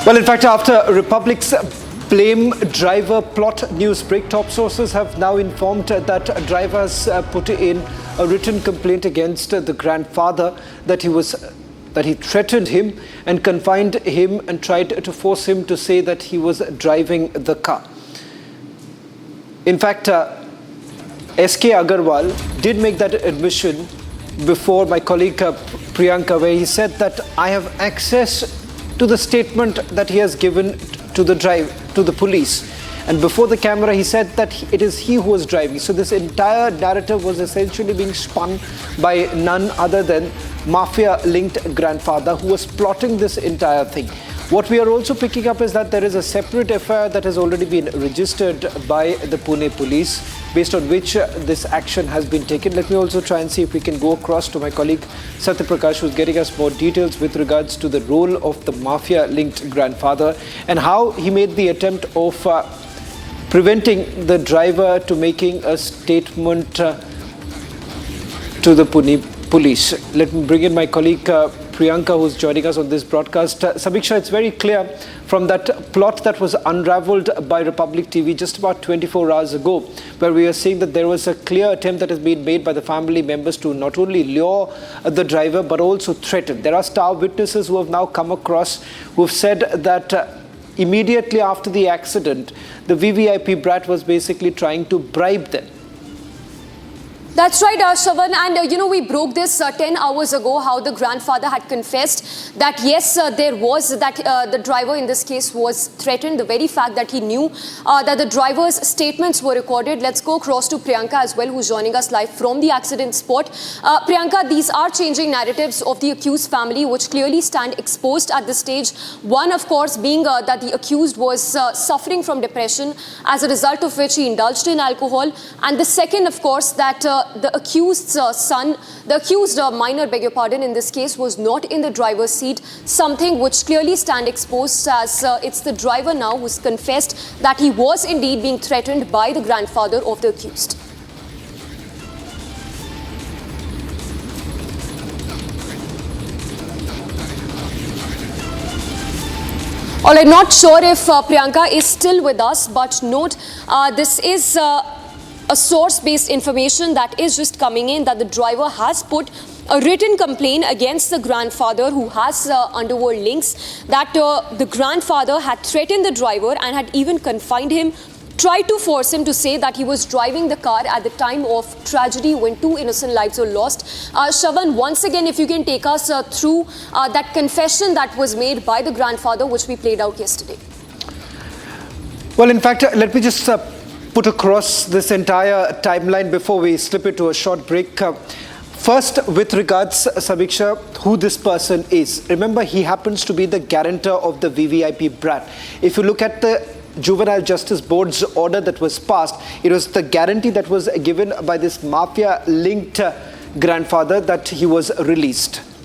Well, in fact, after Republic's blame driver plot news break, top sources have now informed that drivers put in a written complaint against the grandfather that he threatened him and confined him and tried to force him to say that he was driving the car. In fact, S.K. Agarwal did make that admission before my colleague Priyanka, where he said that I have access to the statement that he has given to the police. And before the camera, he said that it is he who was driving. So this entire narrative was essentially being spun by none other than mafia-linked grandfather who was plotting this entire thing. What we are also picking up is that there is a separate FIR that has already been registered by the Pune police, based on which this action has been taken. Let me also try and see if we can go across to my colleague Satya Prakash, who's getting us more details with regards to the role of the mafia-linked grandfather and how he made the attempt of preventing the driver to making a statement to the Pune police. Let me bring in my colleague Priyanka, who's joining us on this broadcast. Samiksha, it's very clear from that plot that was unraveled by Republic TV just about 24 hours ago, where we are seeing that there was a clear attempt that has been made by the family members to not only lure the driver but also threaten. There are star witnesses who have now come across who have said that immediately after the accident, the VVIP brat was basically trying to bribe them. That's right, Shravan, and we broke this 10 hours ago, how the grandfather had confessed that yes, there was that the driver in this case was threatened. The very fact that he knew that the driver's statements were recorded. Let's go across to Priyanka as well, who's joining us live from the accident spot. Priyanka, these are changing narratives of the accused family, which clearly stand exposed at this stage. One, of course, being that the accused was suffering from depression, as a result of which he indulged in alcohol. And the second, of course, that the accused minor, beg your pardon, in this case was not in the driver's seat, something which clearly stand exposed as it's the driver now who's confessed that he was indeed being threatened by the grandfather of the accused. All right, not sure if Priyanka is still with us, but note this is a source-based information that is just coming in that the driver has put a written complaint against the grandfather who has underworld links, that the grandfather had threatened the driver and had even confined him, tried to force him to say that he was driving the car at the time of tragedy when two innocent lives were lost. Shravan, once again, if you can take us through that confession that was made by the grandfather, which we played out yesterday. Well, in fact, let me just put across this entire timeline before we slip into a short break. First, with regards, Samiksha, who this person is. Remember, he happens to be the guarantor of the VVIP brat. If you look at the Juvenile Justice Board's order that was passed, it was the guarantee that was given by this mafia-linked grandfather that he was released.